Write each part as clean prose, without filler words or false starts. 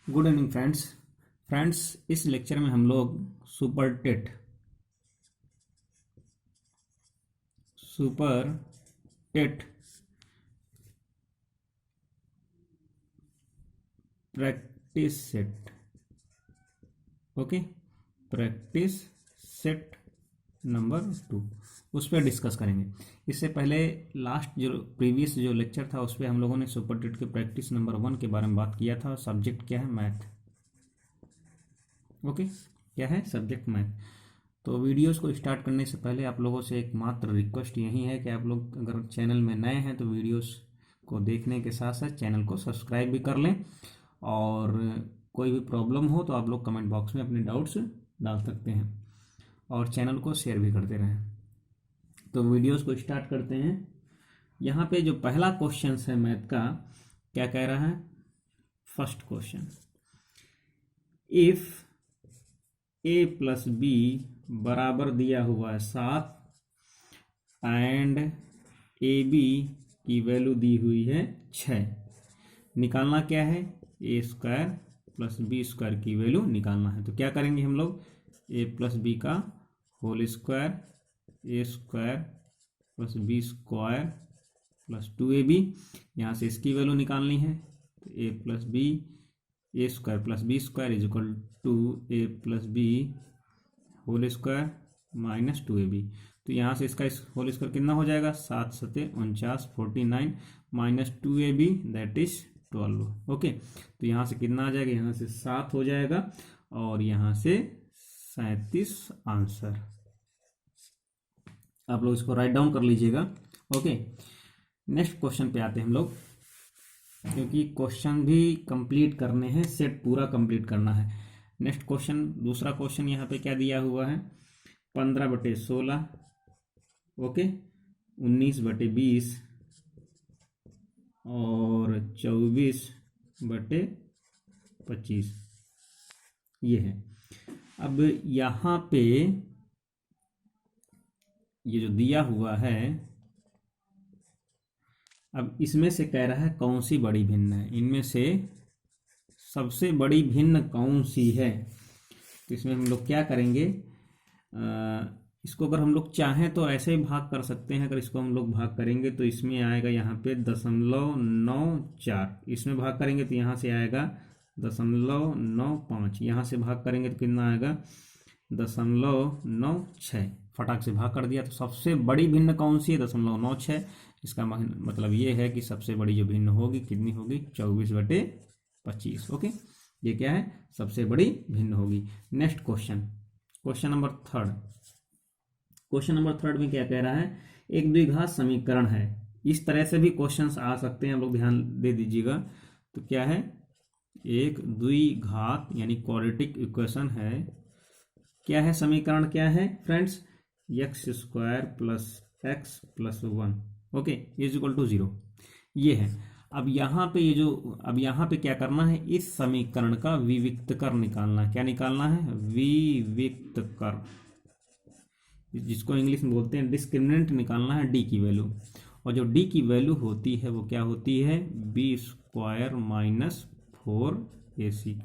Good evening friends इस lecture में हम लोग super TET practice set practice set number 2 उस पर डिस्कस करेंगे। इससे पहले लास्ट जो प्रीवियस जो लेक्चर था उस पर हम लोगों ने सुपर टेट के प्रैक्टिस नंबर 1 के बारे में बात किया था। सब्जेक्ट क्या है? मैथ। क्या है? Subject math. तो वीडियोस को स्टार्ट करने से पहले आप लोगों से एक मात्र रिक्वेस्ट यही है कि आप लोग अगर चैनल में नए हैं तो वीडियोस को देखने के साथ साथ चैनल को सब्सक्राइब भी कर लें, और कोई भी प्रॉब्लम हो तो आप लोग कमेंट बॉक्स में अपने डाउट्स डाल सकते हैं, और चैनल को शेयर भी करते रहें। तो वीडियोस को स्टार्ट करते हैं। यहाँ पे जो पहला क्वेश्चन है मैथ का, क्या कह रहा है? First question, if A plus B बराबर दिया हुआ है 7 एंड ए बी की वैल्यू दी हुई है 6, निकालना क्या है? A square plus B square की वैल्यू निकालना है। तो क्या करेंगे हम लोग? ए प्लस बी का whole square, A square plus B square plus 2ab, यहाँ से इसकी वैल्यू निकालनी है। तो A plus B A square plus B square is equal to A plus B whole square minus 2ab। तो यहाँ से इसका होल स्क्वायर कितना हो जाएगा? 7 सते 49 49 माइनस 2ab दैट इज 12। तो यहाँ से कितना आ जाएगा? यहाँ से 7 हो जाएगा और यहाँ से 37 आंसर। आप लोग इसको राइट डाउन कर लीजिएगा। नेक्स्ट क्वेश्चन पे आते हैं हम लोग, क्योंकि क्वेश्चन भी कंप्लीट करने हैं, सेट पूरा कंप्लीट करना है। नेक्स्ट क्वेश्चन, दूसरा क्वेश्चन यहाँ पे क्या दिया हुआ है? 15/16 19/20 और 24/25 ये है। अब यहाँ पे ये जो दिया हुआ है, अब इसमें से कह रहा है कौन सी बड़ी भिन्न है, इनमें से सबसे बड़ी भिन्न कौन सी है। तो इसमें हम लोग क्या करेंगे? इसको अगर हम लोग चाहें तो ऐसे ही भाग कर सकते हैं। अगर इसको हम लोग भाग करेंगे तो इसमें आएगा यहाँ पे 0.94, इसमें भाग करेंगे तो यहाँ से आएगा 0.95, यहाँ से भाग करेंगे तो कितना आएगा? 0.96। फटाक से भाग कर दिया। तो सबसे बड़ी भिन्न कौन सी है? 0.96। इसका मतलब ये है कि सबसे बड़ी जो भिन्न होगी कितनी होगी? 24/25। ये क्या है? सबसे बड़ी भिन्न होगी। Next question, question number 3। Question number 3 में क्या कह रहा है? एक द्विघात समीकरण है। इस तरह से भी क्वेश्चंस आ सकते हैं, आप लोग ध्यान दे दीजिएगा। तो क्या है? एक द्विघात यानी क्वाड्रेटिक इक्वेशन है। क्या है समीकरण? क्या है friends? x² plus x plus 1 is equal to 0, ये है। अब यहाँ पे क्या करना है? इस समीकरण का विविक्त कर निकालना है। क्या निकालना है? विविक्त कर, जिसको इंग्लिश में बोलते हैं डिस्क्रिमिनेंट, निकालना है डी की वैल्यू। और जो डी की वैल्यू होती है वो क्या होती है? b² minus 4ac।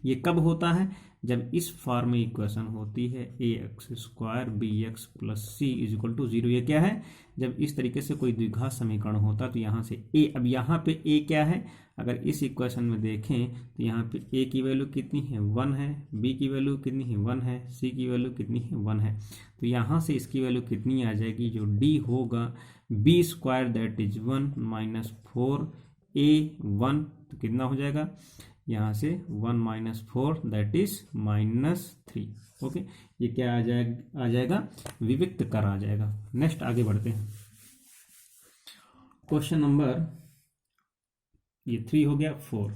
ये कब होता है? जब इस फॉर्म में इक्वेशन होती है ax² bx plus c is equal to 0। ये क्या है? जब इस तरीके से कोई द्विघात समीकरण होता है तो यहाँ से a, अब यहाँ पे a क्या है? अगर इस इक्वेशन में देखें तो यहाँ पे a की वैल्यू कितनी है? 1 है। b की वैल्यू कितनी है? 1 है। c की वैल्यू कितनी है? 1 है। तो यहाँ से इसकी वैल्यू कितनी आ जाएगी? जो d होगा b² that is 1 minus 4a1, तो कितना हो जाएगा? यहाँ से 1 माइनस 4 दैट इज -3। ये क्या आ जाएगा? विविक्त कर आ जाएगा। नेक्स्ट आगे बढ़ते हैं। क्वेश्चन नंबर ये 3 हो गया। 4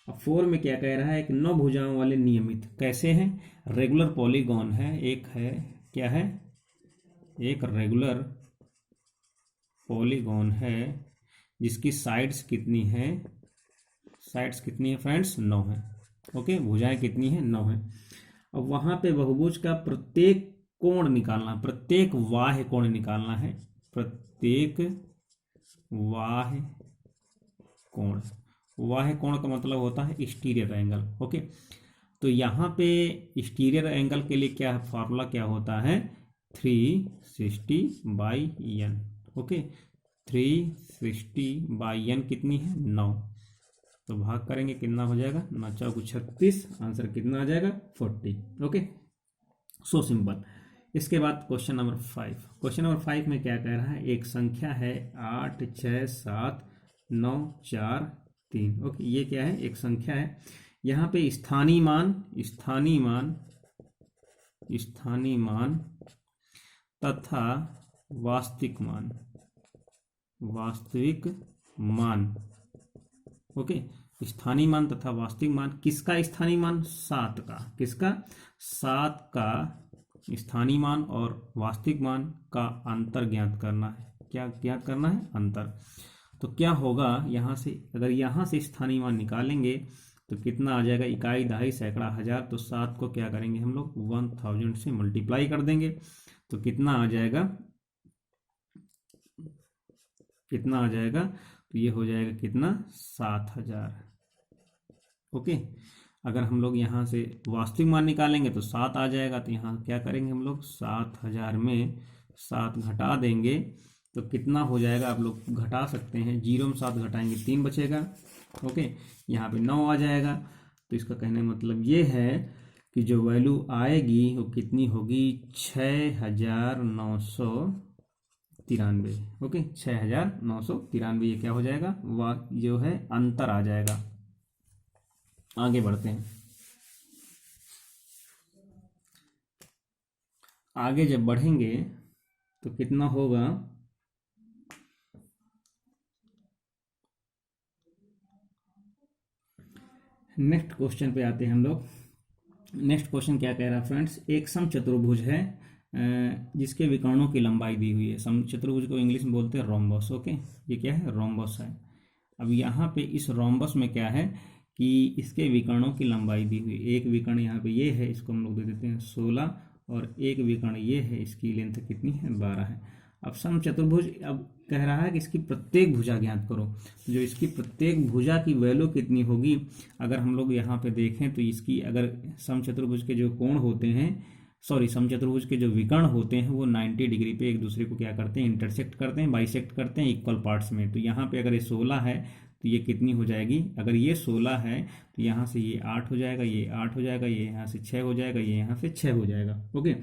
अब 4 में क्या कह रहा है? एक 9 भुजाओं वाले नियमित, कैसे हैं? रेगुलर पॉलीगॉन है। एक है, क्या है? एक रेगुलर पॉलीगॉन है जिसकी साइड्स कितनी है? साइड्स कितनी है फ्रेंड्स? 9 है। भुजाएं कितनी है? 9 है। अब वहां पे बहुभुज का प्रत्येक कोण निकालना, प्रत्येक बाह्य कोण निकालना है। प्रत्येक बाह्य कोण, बाह्य कोण का मतलब होता है एक्सटीरियर एंगल। ओके, तो यहाँ पे एक्सटीरियर एंगल के लिए क्या फार्मूला क्या होता है, 360/n। ओके, 360/n कितनी है, 9। तो भाग करेंगे कितना हो जाएगा, 9 चौक 36, आंसर कितना आ जाएगा, 40। Okay, so simple. इसके बाद क्वेश्चन नंबर 5। क्वेश्चन नंबर 5 में क्या कह रहा है, एक संख्या है 8 6 7 9 4 3। ओके, ये क्या है, एक संख्या है। यहाँ पे स्थानीय मान तथा वास्तविक मान। ओके, स्थानीय मान तथा वास्तविक मान, किसका स्थानीय मान, 7 का। किसका, 7 का स्थानीय मान और वास्तविक मान का अंतर ज्ञात करना है। क्या ज्ञात करना है, अंतर। तो क्या होगा, यहाँ से अगर यहाँ से स्थानीय मान निकालेंगे तो कितना आ जाएगा, इकाई, दहाई, सैकड़ा, हजार। तो 7 को क्या करेंगे हम लोग, 1000 से मल्टीप्लाई कर देंगे तो कितना आ जाएगा, तो ये हो जाएगा कितना, 7000। ओके, अगर हम लोग यहाँ से वास्तविक मान निकालेंगे तो 7 आ जाएगा। तो यहाँ क्या करेंगे हम लोग, 7000 में 7 घटा देंगे तो कितना हो जाएगा, आप लोग घटा सकते हैं, 0 में 7 घटाएंगे 3 बचेगा। ओके, यहाँ पे 9 आ जाएगा। तो इसका कहने का मतलब ये है कि जो वैल्यू आएगी वो कितनी होगी, 6993। ओके, 6993, ये क्या हो जाएगा, वह जो है अंतर आ जाएगा। आगे बढ़ते हैं। आगे जब बढ़ेंगे तो कितना होगा, नेक्स्ट क्वेश्चन पे आते हैं हम लोग। नेक्स्ट क्वेश्चन क्या कह रहा है फ्रेंड्स, एक समचतुर्भुज है जिसके विकर्णों की लंबाई दी हुई है। समचतुर्भुज को इंग्लिश में बोलते हैं रोम्बस। ओके, ये क्या है, रोम्बस है। अब यहाँ पे इस रोम्बस में क्या है कि इसके विकर्णों की लंबाई दी हुई। एक विकर्ण यहाँ पे ये है, इसको हम लोग दे देते हैं 16, और एक विकर्ण ये है, इसकी लेंथ कितनी है, 12 है। अब समचतुर्भुज अब कह रहा है कि इसकी प्रत्येक भुजा ज्ञात करो। तो जो इसकी प्रत्येक भुजा की वैल्यू कितनी होगी, अगर हम लोग यहाँ पे देखें तो इसकी, अगर समचतुर्भुज के जो कोण होते हैं, समचतुर्भुज के जो विकर्ण होते हैं वो 90 डिग्री पे एक दूसरे को क्या करते हैं, इंटरसेक्ट करते हैं, बाइसेक्ट करते हैं इक्वल पार्ट्स में। तो यहाँ पे अगर ये 16 है तो ये कितनी हो जाएगी, अगर ये 16 है तो यहाँ से ये 8 हो जाएगा, ये 8 हो जाएगा, ये यहाँ से 6 हो जाएगा, ये यहाँ से 6 हो जाएगा। ओके,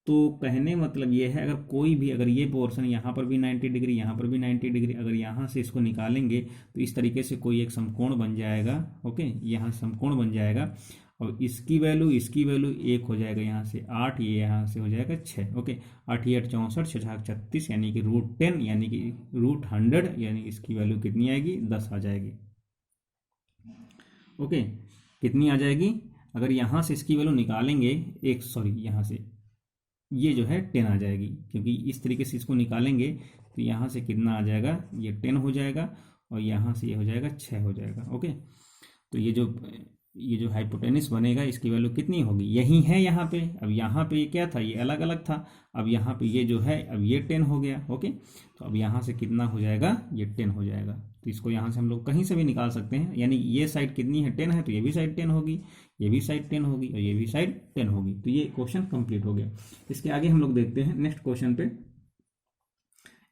तो कहने मतलब ये है, अगर कोई भी, अगर ये पोर्शन यहाँ पर भी 90 डिग्री, यहाँ पर भी 90 डिग्री, अगर यहाँ से इसको निकालेंगे तो इस तरीके से कोई एक समकोण बन जाएगा। ओके, यहाँ समकोण बन जाएगा, और इसकी वैल्यू 1 हो जाएगा, यहाँ से 8, ये यहाँ से हो जाएगा 6। ओके, 8 8 64, 6 36, यानी कि √10, यानी कि √100, यानी कि इसकी वैल्यू कितनी आएगी, 10 आ जाएगी। ओके, कितनी आ जाएगी, अगर यहाँ से इसकी वैल्यू निकालेंगे, यहाँ से ये जो है 10 आ जाएगी, क्योंकि इस तरीके से इसको निकालेंगे तो यहाँ से कितना आ जाएगा, ये 10 हो जाएगा, और यहाँ से ये हो जाएगा 6 हो जाएगा। ओके, तो ये जो हाइपोटेनस बनेगा इसकी वैल्यू कितनी होगी, यही है यहाँ पे। अब यहाँ पे ये क्या था, ये अलग अलग था, अब यहाँ पे ये जो है अब ये 10 हो गया। ओके, तो अब यहाँ से कितना हो जाएगा, ये 10 हो जाएगा। तो इसको यहाँ से हम लोग कहीं से भी निकाल सकते हैं, यानी ये साइड कितनी है, 10 है, तो ये भी साइड 10 होगी, ये भी साइड 10 होगी, और ये भी साइड 10 होगी। तो ये क्वेश्चन कंप्लीट हो गया। इसके आगे हम लोग देखते हैं नेक्स्ट क्वेश्चन पे।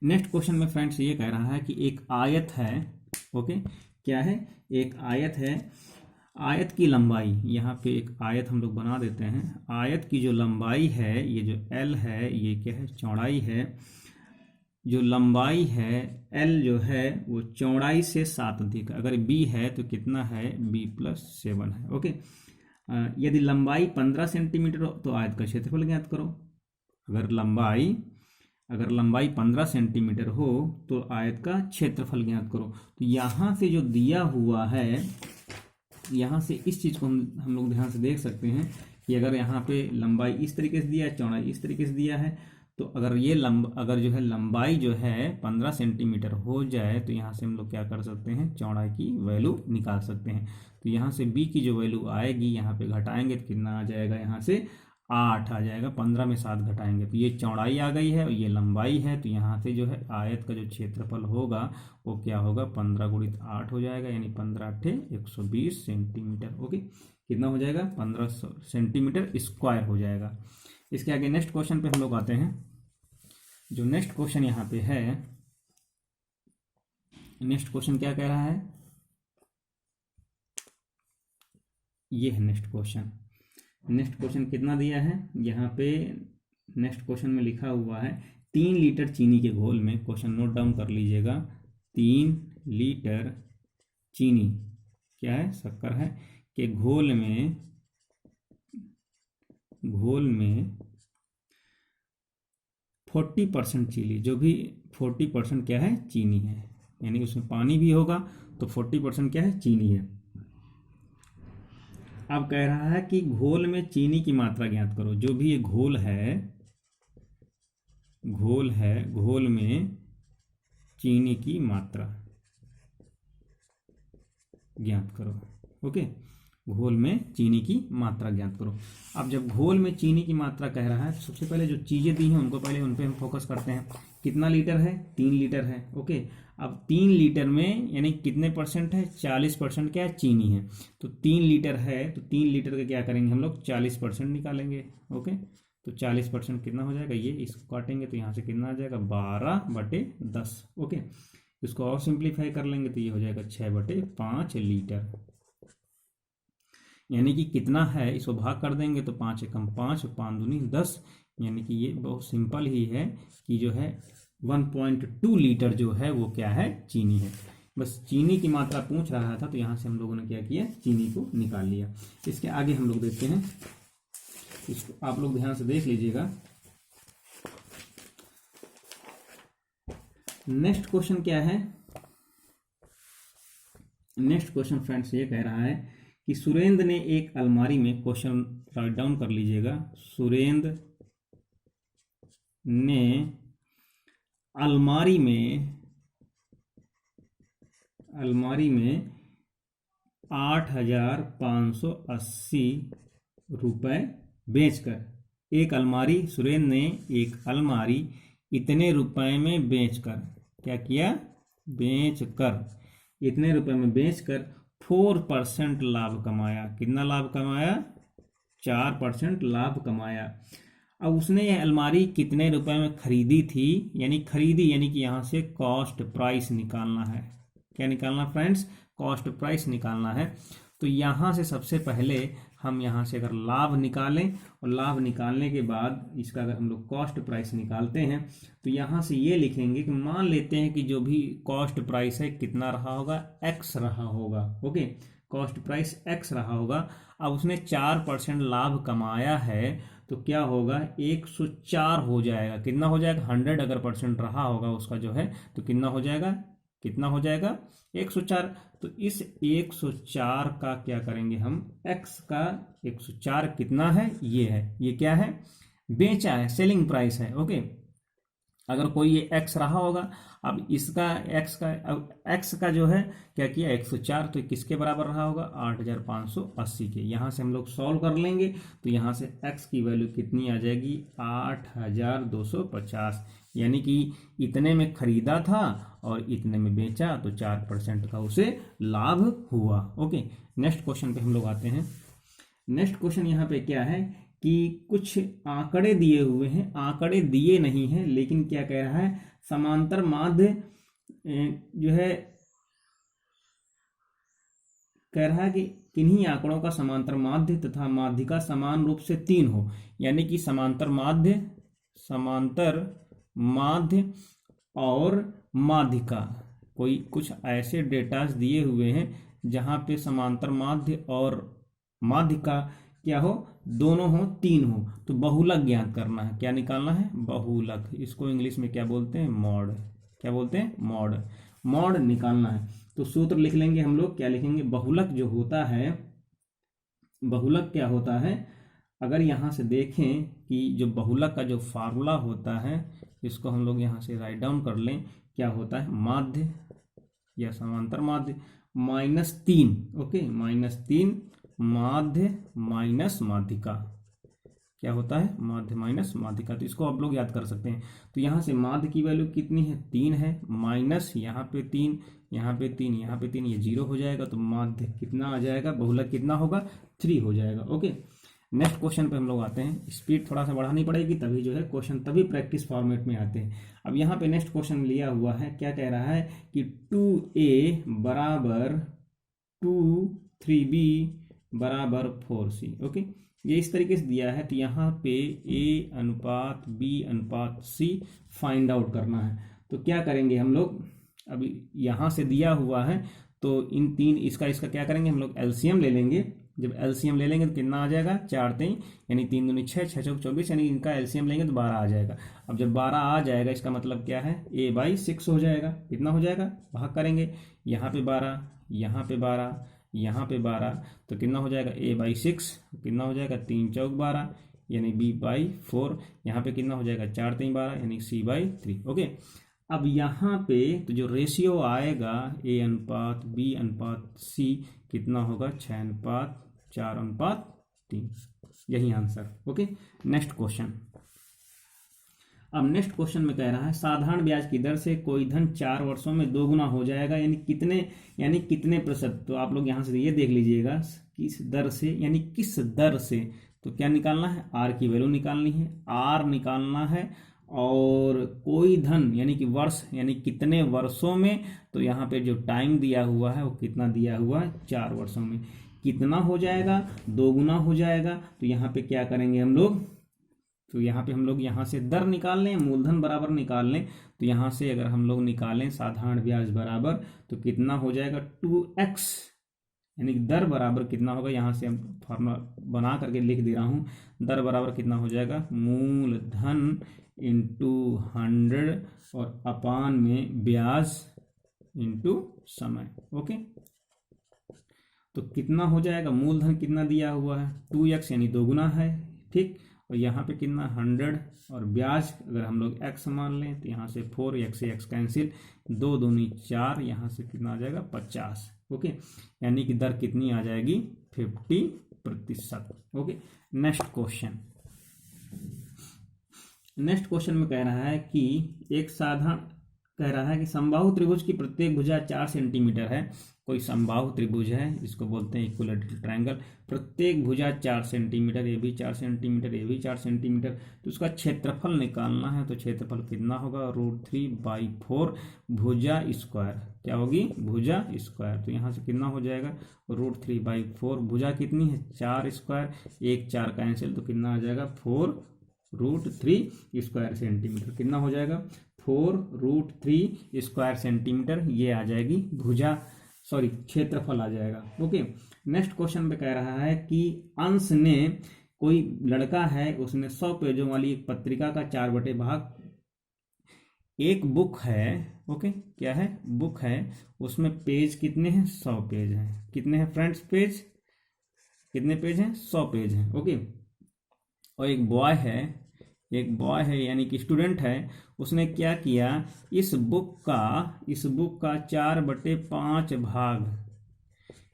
नेक्स्ट क्वेश्चन में फ्रेंड्स ये कह रहा है कि एक आयत है। ओके, क्या है, एक आयत है, आयत की लंबाई, यहाँ पे एक आयत हम लोग बना देते हैं। आयत की जो लंबाई है, ये जो L है, ये क्या है, चौड़ाई है। जो लंबाई है L जो है वो चौड़ाई से 7 अधिक, अगर B है तो कितना है, B+7 है। ओके, यदि लंबाई 15 सेंटीमीटर हो तो आयत का क्षेत्रफल ज्ञात करो। अगर लंबाई 15 सेंटीमीटर हो तो आयत का क्षेत्रफल ज्ञात करो। तो यहाँ से जो दिया हुआ है, यहाँ से इस चीज़ को हम लोग ध्यान से देख सकते हैं कि अगर यहाँ पे लंबाई इस तरीके से दिया है, चौड़ाई इस तरीके से दिया है, तो अगर ये अगर जो है लंबाई जो है 15 सेंटीमीटर हो जाए तो यहाँ से हम लोग क्या कर सकते हैं, चौड़ाई की वैल्यू निकाल सकते हैं। तो यहाँ से B की जो वैल्यू आएगी, यहाँ पे घटाएंगे तो कितना आ जाएगा, यहाँ से 8 आ जाएगा, 15 में 7 घटाएंगे तो ये चौड़ाई आ गई है और ये लंबाई है। तो यहाँ से जो है आयत का जो क्षेत्रफल होगा वो क्या होगा, 15 गुणित 8 हो जाएगा, यानी 15 अट्ठे 120 सेंटीमीटर। ओके, कितना हो जाएगा, 15 सेंटीमीटर स्क्वायर हो जाएगा। इसके आगे नेक्स्ट क्वेश्चन पे हम लोग आते हैं। जो नेक्स्ट क्वेश्चन यहाँ पे है, नेक्स्ट क्वेश्चन क्या कह रहा है, ये है नेक्स्ट क्वेश्चन। नेक्स्ट क्वेश्चन कितना दिया है यहाँ पे, नेक्स्ट क्वेश्चन में लिखा हुआ है 3 लीटर चीनी के घोल में, क्वेश्चन नोट डाउन कर लीजिएगा, 3 लीटर चीनी क्या है, शक्कर है, के घोल में 40% चीनी, जो भी 40% क्या है, चीनी है, यानी उसमें पानी भी होगा तो 40% क्या है, चीनी है। अब कह रहा है कि घोल में चीनी की मात्रा ज्ञात करो। जो भी ये घोल है, घोल में चीनी की मात्रा ज्ञात करो। ओके, घोल में चीनी की मात्रा ज्ञात करो। अब जब घोल में चीनी की मात्रा कह रहा है, सबसे पहले जो चीजें दी हैं उनको पहले उन पे हम फोकस करते हैं। कितना लीटर है, 3 लीटर है। ओके, अब 3 लीटर में यानी कितने परसेंट है, 40% क्या है, चीनी है। तो 3 लीटर है तो 3 लीटर का क्या करेंगे हम लोग, 40% निकालेंगे। ओके, तो 40% कितना हो जाएगा, ये इसको काटेंगे तो यहाँ से कितना आ जाएगा, 12/10। ओके, इसको और सिंप्लीफाई कर लेंगे तो ये हो जाएगा 6/5 लीटर। यानी कि कितना है, इसको भाग कर देंगे तो 5 एकम 5, 5 दूनी 10, यानी कि ये बहुत सिंपल ही है कि जो है 1.2 लीटर जो है वो क्या है, चीनी है। बस चीनी की मात्रा पूछ रहा था तो यहाँ से हम लोगों ने क्या किया, चीनी को निकाल लिया। इसके आगे हम लोग देखते हैं, इसको आप लोग ध्यान से देख लीजिएगा। नेक्स्ट क्वेश्चन क्या है, नेक्स्ट क्वेश्चन फ्रेंड्स ये कह रहा है कि सुरेंद्र ने एक अलमारी में, क्वेश्चन राइट डाउन कर लीजिएगा, सुरेंद्र ने अलमारी में 8,580 रुपए बेचकर, एक अलमारी, सुरेंद्र ने एक अलमारी इतने रुपए में बेचकर, क्या किया, बेचकर, इतने रुपए में बेचकर 4% लाभ कमाया। कितना लाभ कमाया, 4% लाभ कमाया। अब उसने यह अलमारी कितने रुपए में खरीदी थी, यानी कि यहाँ से कॉस्ट प्राइस निकालना है। क्या निकालना फ्रेंड्स, कॉस्ट प्राइस निकालना है। तो यहाँ से सबसे पहले हम यहाँ से अगर लाभ निकालें और लाभ निकालने के बाद इसका अगर हम लोग कॉस्ट प्राइस निकालते हैं तो यहाँ से ये लिखेंगे कि मान लेते हैं कि जो भी कॉस्ट प्राइस है कितना रहा होगा, x रहा होगा। ओके, कॉस्ट प्राइस x रहा होगा। अब उसने 4% लाभ कमाया है तो क्या होगा, 104 हो जाएगा। कितना हो जाएगा, 100 अगर परसेंट रहा होगा उसका जो है तो कितना हो जाएगा, कितना हो जाएगा, 104। तो इस 104 का क्या करेंगे हम, x का 104 कितना है, ये है, ये क्या है, बेचा है, सेलिंग प्राइस है। ओके, अगर कोई ये x रहा होगा, अब इसका x का जो है क्या किया, 104, तो किसके बराबर रहा होगा, 8,580 के। यहाँ से हम लोग सॉल्व कर लेंगे तो यहाँ से x की वैल्यू कितनी आ जाएगी, 8,250, यानी कि इतने में खरीदा था और इतने में बेचा तो 4% का उसे लाभ हुआ। ओके, नेक्स्ट क्वेश्चन पे हम लोग आते हैं। नेक्स्ट क्वेश्चन यहाँ पे क्या है कि कुछ आंकड़े दिए हुए हैं, आंकड़े दिए नहीं हैं, लेकिन क्या कह रहा है, समांतर माध्य जो है कह रहा है कि किन्हीं आंकड़ों का समांतर माध्य तथा माध्यिका समान रूप से 3 हो। यानी कि समांतर माध्य और माध्यिका, कोई कुछ ऐसे डेटास दिए हुए हैं जहां पे समांतर माध्य और माध्यिका क्या हो, दोनों हो, 3 हो, तो बहुलक ज्ञात करना है। क्या निकालना है, बहुलक। इसको इंग्लिश में क्या बोलते हैं, मॉड। क्या बोलते हैं, मॉड। मॉड निकालना है तो सूत्र लिख लेंगे हम लोग। क्या लिखेंगे, बहुलक जो होता है, बहुलक क्या होता है, अगर यहाँ से देखें कि जो बहुलक का जो फार्मूला होता है, इसको हम लोग यहाँ से राइट डाउन कर लें। क्या होता है, माध्य या समांतर माध्य -3। ओके, -3 माध्य माइनस माध्यिका क्या होता है, माध्य माइनस माध्यिका। तो इसको आप लोग याद कर सकते हैं। तो यहाँ से माध्य की वैल्यू कितनी है, 3 है, माइनस यहाँ पे 3, यहाँ पे 3, यहाँ पे 3, ये 0 हो जाएगा। तो माध्य कितना आ जाएगा, बहुलक कितना होगा, 3 हो जाएगा। ओके, नेक्स्ट क्वेश्चन पे हम लोग आते हैं। स्पीड थोड़ा सा बढ़ानी पड़ेगी, तभी जो है क्वेश्चन तभी प्रैक्टिस फॉर्मेट में आते हैं। अब यहाँ पे नेक्स्ट क्वेश्चन लिया हुआ है, क्या कह रहा है कि 2a बराबर 2 3b बराबर 4c। ओके, ये इस तरीके से दिया है। तो यहाँ पे a अनुपात b अनुपात c फाइंड आउट करना है। तो क्या करेंगे हम लोग, अभी यहाँ से दिया हुआ है तो इन तीन इसका क्या करेंगे हम लोग, एलसीएम ले लेंगे। जब एलसीएम ले लेंगे तो कितना आ जाएगा, 4 3 यानी 3 दूनी 6, 6 चौक 24, यानी इनका एलसीएम लेंगे तो 12 आ जाएगा। अब जब 12 आ जाएगा इसका मतलब क्या है, a/6 हो जाएगा। कितना हो जाएगा, भाग करेंगे, यहाँ पे 12, यहाँ पे 12, यहाँ पे 12, तो कितना हो जाएगा, a/6 कितना हो जाएगा, 3 चौक 12 यानी b/4, यहाँ पे कितना हो जाएगा, 4 3 12 यानी c/3। ओके, अब यहाँ पे तो जो रेशियो आएगा a अनुपात b अनुपात c कितना होगा, 6:4:3, यही आंसर। Okay, next question. अब नेक्स्ट क्वेश्चन में कह रहा है साधारण ब्याज की दर से कोई धन 4 वर्षों में 2 गुना हो जाएगा, यानी कितने प्रतिशत। तो आप लोग यहाँ से ये देख लीजिएगा, किस दर से, यानी किस दर से। तो क्या निकालना है, आर की वैल्यू निकालनी है, आर निकालना है, और कोई धन यानी कि वर्ष, यानी कितने वर्षों में। तो यहाँ पे जो टाइम दिया हुआ है वो कितना दिया हुआ है, 4 वर्षों में। कितना हो जाएगा, 2 गुना हो जाएगा। तो यहाँ पे क्या करेंगे हम लोग, तो यहाँ पे हम लोग यहाँ से दर निकाल लें, मूलधन बराबर निकाल लें। तो यहाँ से अगर हम लोग निकालें साधारण ब्याज बराबर, तो कितना हो जाएगा, 2x, यानी दर बराबर कितना होगा, यहाँ से हम फॉर्मूला बना करके लिख दे रहा हूँ। दर बराबर कितना हो जाएगा, मूलधन इंटू 100 और अपान में ब्याज इंटू समय। ओके, तो कितना हो जाएगा, मूलधन कितना दिया हुआ है, 2x यानी 2 गुना है, ठीक। और यहाँ पे कितना, 100, और ब्याज अगर हम लोग x मान लें तो यहाँ से 4, x से x कैंसिल, 2 दूनी 4, यहाँ से कितना आ जाएगा, 50। ओके, यानी कि दर कितनी आ जाएगी, 50%। Okay, next question. Next question में कह रहा है कि एक साधारण, कह रहा है कि समबाहु त्रिभुज की प्रत्येक भुजा 4 सेंटीमीटर है। कोई समबाहु त्रिभुज है, इसको बोलते हैं इक्विलैटरल ट्रायंगल। प्रत्येक भुजा 4 सेंटीमीटर, ये भी 4 सेंटीमीटर, ये भी 4 सेंटीमीटर। तो उसका क्षेत्रफल निकालना है। तो क्षेत्रफल कितना होगा, √3/4 भुजा स्क्वायर। क्या होगी, भुजा स्क्वायर। तो यहाँ से कितना हो जाएगा, √3/4, भुजा कितनी है, 4 स्क्वायर, 1 4 कैंसिल, तो कितना आ जाएगा, 4√3 स्क्वायर सेंटीमीटर। कितना हो जाएगा, 4√3 स्क्वायर सेंटीमीटर। ये आ जाएगी भुजा, सॉरी क्षेत्रफल आ जाएगा। ओके, नेक्स्ट क्वेश्चन पे कह रहा है कि अंश ने, कोई लड़का है, उसने 100 पेजों वाली एक पत्रिका का 4 भाग, एक बुक है। ओके, क्या है, बुक है, उसमें पेज कितने हैं, 100 पेज हैं। कितने हैं फ्रेंड्स, पेज कितने पेज हैं, 100 पेज हैं। ओके, और एक बॉय है यानी कि स्टूडेंट है, उसने क्या किया, इस बुक का 4/5 भाग,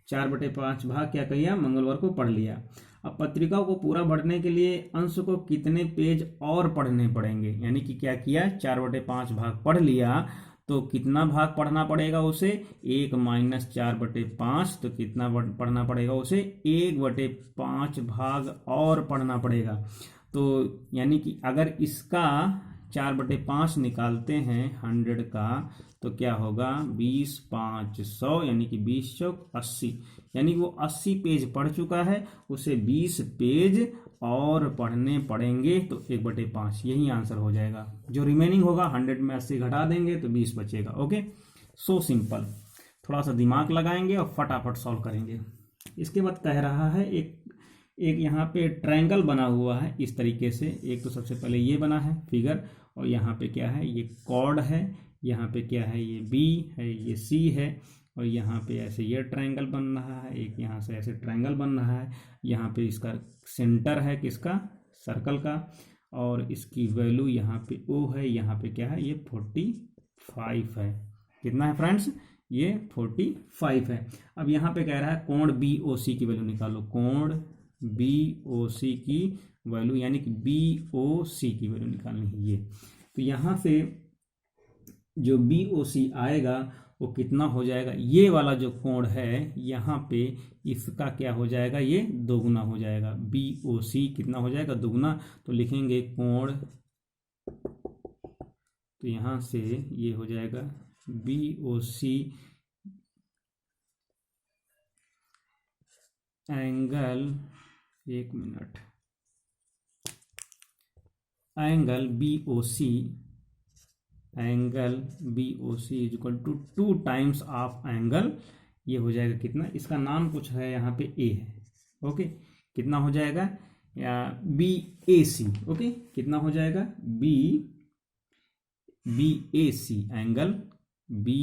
4/5 भाग क्या किया, मंगलवार को पढ़ लिया। अब पत्रिका को पूरा पढ़ने के लिए अंश को कितने पेज और पढ़ने पड़ेंगे, यानी कि क्या किया, 4/5 भाग पढ़ लिया, तो कितना भाग पढ़ना पड़ेगा उसे, 1 - 4/5, तो कितना पढ़ना पड़ेगा उसे, 1/5 भाग और पढ़ना पड़ेगा। तो यानी कि अगर इसका 4/5 निकालते हैं 100 का, तो क्या होगा, 20 5 100, यानी कि 20 चौक 80, यानी कि वो 80 पेज पढ़ चुका है, उसे 20 पेज और पढ़ने पड़ेंगे। तो 1/5 यही आंसर हो जाएगा। जो रिमेनिंग होगा 100 में 80 घटा देंगे तो 20 बचेगा। Okay, so simple. थोड़ा सा दिमाग लगाएंगे और फटाफट सॉल्व करेंगे। इसके बाद कह रहा है एक यहाँ पे ट्रायंगल बना हुआ है इस तरीके से। एक तो सबसे पहले ये बना है फिगर, और यहाँ पे क्या है, ये कॉर्ड है, यहाँ पे क्या है, ये बी है, ये सी है, और यहाँ पे ऐसे ये ट्रायंगल बन रहा है, एक यहाँ से ऐसे ट्रायंगल बन रहा है। यहाँ पे इसका सेंटर है किसका, सर्कल का, और इसकी वैल्यू यहाँ पे O है, यहाँ पे क्या है, ये 45 है। कितना है फ्रेंड्स, ये 45 है। अब यहाँ पे कह रहा है कोण BOC की वैल्यू निकालो। कोण बी ओ सी की वैल्यू, यानी कि बी ओ सी की वैल्यू निकालनी है ये। तो यहाँ से जो बी ओ सी आएगा वो कितना हो जाएगा, ये वाला जो कोण है यहाँ पे इसका क्या हो जाएगा, ये दोगुना हो जाएगा। बी ओ सी कितना हो जाएगा, दोगुना। तो लिखेंगे कोण, तो यहाँ से ये हो जाएगा बी ओ सी एंगल, एक मिनट, angle B O C, angle B O C is equal to 2 times of angle, ये हो जाएगा कितना, इसका नाम कुछ है यहाँ पे ए है, ओके। कितना हो जाएगा, या बी ए सी, ओके। कितना हो जाएगा, बी ए सी, एंगल बी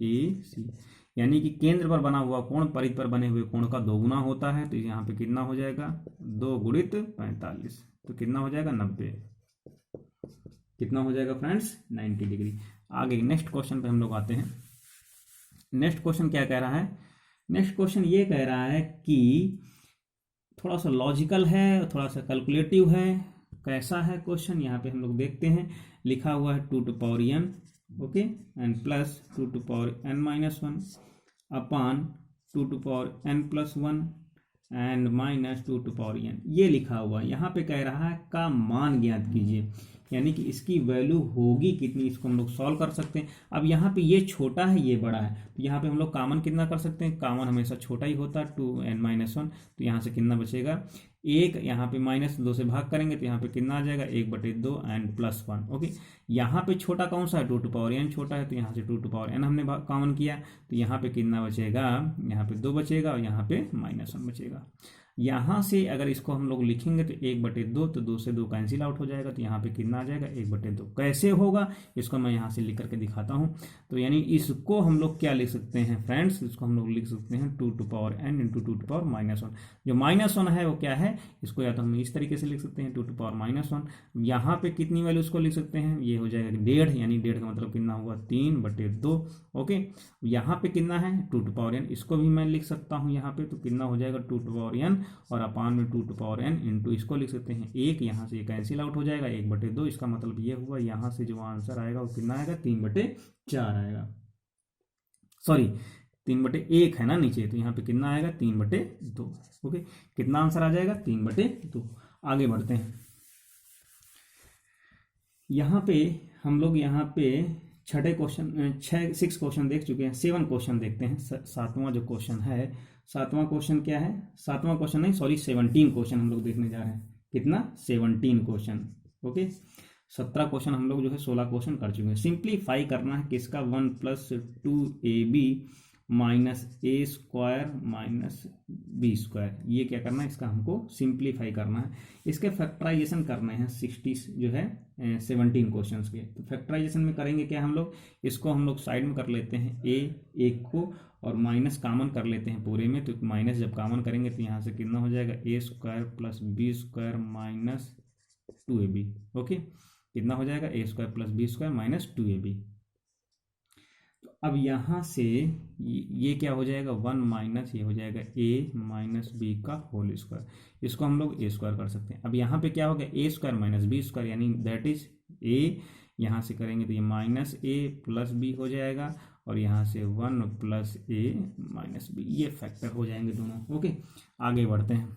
ए सी, यानी कि केंद्र पर बना हुआ कोण परिध पर बने हुए कोण का दोगुना होता है। तो यहाँ पे कितना हो जाएगा, 2 गुणित 45, तो कितना हो जाएगा 90। कितना हो जाएगा फ्रेंड्स, 90 डिग्री। आगे नेक्स्ट क्वेश्चन पे हम लोग आते हैं। नेक्स्ट क्वेश्चन क्या कह रहा है, नेक्स्ट क्वेश्चन ये कह रहा है कि थोड़ा सा लॉजिकल है, थोड़ा सा कैलकुलेटिव है। कैसा है क्वेश्चन, यहाँ पे हम लोग देखते हैं। लिखा हुआ है 2 to power n, okay, and plus 2 to power n-1 upon 2 to power n+1 and minus 2 to power n, ये लिखा हुआ है। यहाँ पे कह रहा है का मान ज्ञात कीजिए, यानी कि इसकी वैल्यू होगी कितनी, इसको हम लोग सॉल्व कर सकते हैं। अब यहाँ पे ये छोटा है ये बड़ा है, तो यहाँ पे हम लोग कॉमन कितना कर सकते हैं, कॉमन हमेशा छोटा ही होता है, 2n-1। तो यहाँ से कितना बचेगा, 1, यहाँ पे -2 से भाग करेंगे तो यहाँ पे कितना आ जाएगा, 1/2 एंड +1, ओके। यहाँ पे छोटा कौन सा है, 2 टू पावर n छोटा है, तो यहाँ से 2 टू पावर n हमने कॉमन किया, तो यहाँ पे कितना बचेगा, यहाँ पे 2 बचेगा और यहाँ पे -1 बचेगा। यहाँ से अगर इसको हम लोग लिखेंगे तो 1/2, तो 2 से 2 कैंसिल आउट हो जाएगा, तो यहाँ पे कितना आ जाएगा, 1/2। कैसे होगा, इसको मैं यहाँ से लिख करके दिखाता हूँ। तो यानी इसको हम लोग क्या लिख सकते हैं फ्रेंड्स, इसको हम लोग लिख सकते हैं 2 to power n into 2 to power -1। जो -1 है वो क्या है, इसको या तो हम इस तरीके से लिख सकते हैं 2 टू पावर -1। यहाँ पे कितनी वैल्यू इसको लिख सकते हैं, ये हो जाएगा 1.5, यानी 1.5 का मतलब कितना हुआ, 3/2, ओके। यहाँ पे कितना है, 2 टू पावर n, इसको भी मैं लिख सकता हूँ यहाँ पे, तो कितना हो जाएगा 2 टू पावर n और अपान में 2 टू पावर n इंटू इसको लिख सकते हैं 1, यहाँ से ये कैंसिल आउट हो जाएगा, 1/2। इसका मतलब ये हुआ, यहाँ से जो आंसर आएगा वो कितना आएगा, 3/4 आएगा। सॉरी 3/1 है ना नीचे, तो यहाँ पे कितना आएगा, 3/2, ओके। कितना आंसर आ जाएगा, 3/2। आगे बढ़ते हैं। यहाँ पे हम लोग यहाँ पे 6 क्वेश्चन देख चुके हैं, 7 क्वेश्चन देखते हैं। 7वां जो क्वेश्चन है, 7वां क्वेश्चन क्या है, 7वां क्वेश्चन नहीं सॉरी 17 क्वेश्चन हम लोग देखने जा रहे हैं। कितना, 17 क्वेश्चन, ओके। 17 क्वेश्चन हम लोग जो है 16 क्वेश्चन कर चुके हैं। सिंप्लीफाई करना है किसका, 1 + 2ab माइनस a² - b², ये क्या करना है, इसका हमको सिंप्लीफाई करना है। इसके फैक्टराइजेशन करने हैं 60 जो है 17 क्वेश्चंस के। तो फैक्टराइजेशन में करेंगे क्या, हम लोग इसको हम लोग साइड में कर लेते हैं, एक को और माइनस कॉमन कर लेते हैं पूरे में। तो माइनस जब कॉमन करेंगे तो यहाँ से कितना हो जाएगा, a² + b² - 2ab, ओके। कितना हो जाएगा, a² + b² - 2ab। तो अब यहाँ से ये क्या हो जाएगा, 1 माइनस ये हो जाएगा a - b का होल स्क्वायर, इसको हम लोग a² कर सकते हैं। अब यहाँ पे क्या हो गया, a² - b², यानी दैट इज a, यहाँ से करेंगे तो ये -a + b हो जाएगा, और यहाँ से 1 + a - b, ये फैक्टर हो जाएंगे दोनों, ओके। आगे बढ़ते हैं,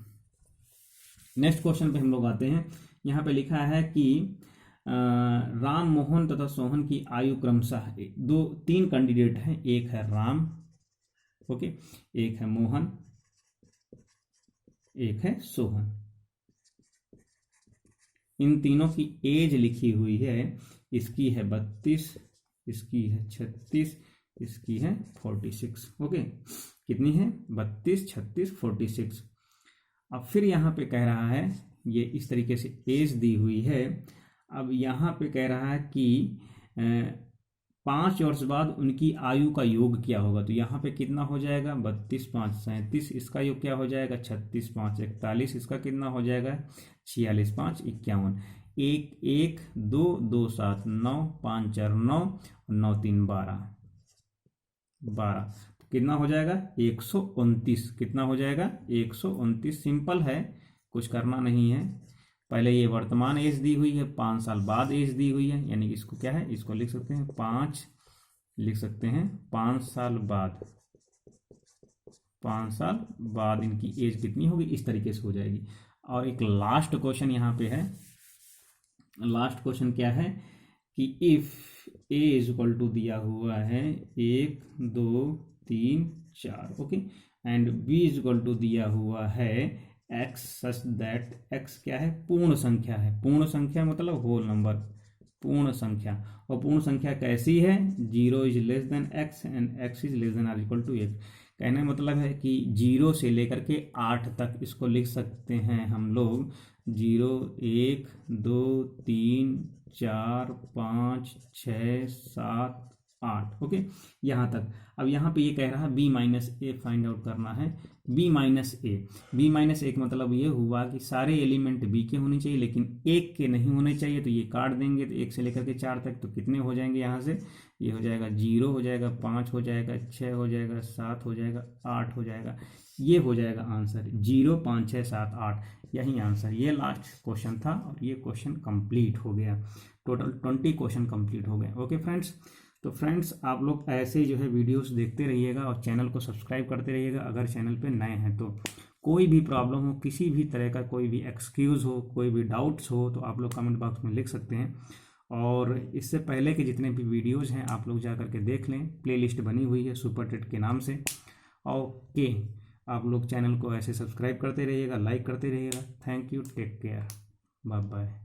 नेक्स्ट क्वेश्चन पे हम लोग आते हैं। यहाँ पे लिखा है कि राम, मोहन तथा सोहन की आयु क्रमशः 3 कैंडिडेट हैं, एक है राम, ओके, एक है मोहन, एक है सोहन। इन तीनों की एज लिखी हुई है, इसकी है 32, इसकी है 36, इसकी है 46, ओके। कितनी है, 32, 36, 46। अब फिर यहाँ पे कह रहा है, ये इस तरीके से एज दी हुई है। अब यहाँ पे कह रहा है कि 5 वर्ष बाद उनकी आयु का योग क्या होगा। तो यहाँ पे कितना हो जाएगा, 32 5 37, इसका योग क्या हो जाएगा, 36 5 41, इसका कितना हो जाएगा, 46 5 51, 1 1 2 2 7 9 5 4 9 9 3 12। तो कितना हो जाएगा 129। कितना हो जाएगा 129। सिंपल है, कुछ करना नहीं है। पहले ये वर्तमान एज दी हुई है, 5 साल बाद एज दी हुई है, यानी कि इसको क्या है, इसको लिख सकते हैं 5, लिख सकते हैं 5 साल बाद, 5 साल बाद इनकी एज कितनी होगी, इस तरीके से हो जाएगी। और एक लास्ट क्वेश्चन यहाँ पे है। लास्ट क्वेश्चन क्या है कि if A is equal to दिया हुआ है 1 2 3 4, okay, and B is equal to दिया हुआ है एक्स सच दैट एक्स क्या है, पूर्ण संख्या है। पूर्ण संख्या मतलब होल नंबर, पूर्ण संख्या। और पूर्ण संख्या कैसी है, 0 is less than X and X is less than or equal to 1। कहने का मतलब है कि 0 से लेकर के 8 तक इसको लिख सकते हैं हम लोग 0 1 2 3 4 5 6 7 8, ओके, यहाँ तक। अब यहाँ पे ये कह रहा है बी माइनस ए फाइंड आउट करना है। बी माइनस ए, बी माइनस ए का मतलब ये हुआ कि सारे एलिमेंट बी के होने चाहिए लेकिन एक के नहीं होने चाहिए, तो ये काट देंगे। तो 1 से लेकर के 4 तक तो कितने हो जाएंगे, यहाँ से ये हो जाएगा 0 हो जाएगा, 5 हो जाएगा, 6 हो जाएगा, 7 हो जाएगा, 8 हो जाएगा। ये हो जाएगा आंसर 0 5 6 7 8, यही आंसर। ये लास्ट क्वेश्चन था और ये क्वेश्चन कंप्लीट हो गया। टोटल 20 क्वेश्चन कंप्लीट हो गए। ओके फ्रेंड्स, तो फ्रेंड्स आप लोग ऐसे जो है वीडियोस देखते रहिएगा और चैनल को सब्सक्राइब करते रहिएगा। अगर चैनल पे नए हैं तो कोई भी प्रॉब्लम हो, किसी भी तरह का कोई भी एक्सक्यूज़ हो, कोई भी डाउट्स हो, तो आप लोग कमेंट बॉक्स में लिख सकते हैं। और इससे पहले के जितने भी वीडियोज़ हैं आप लोग जा करके देख लें, प्लेलिस्ट बनी हुई है सुपर टेट के नाम से। ओके, आप लोग चैनल को ऐसे सब्सक्राइब करते रहिएगा, लाइक करते रहिएगा। Thank you, take care, bye bye.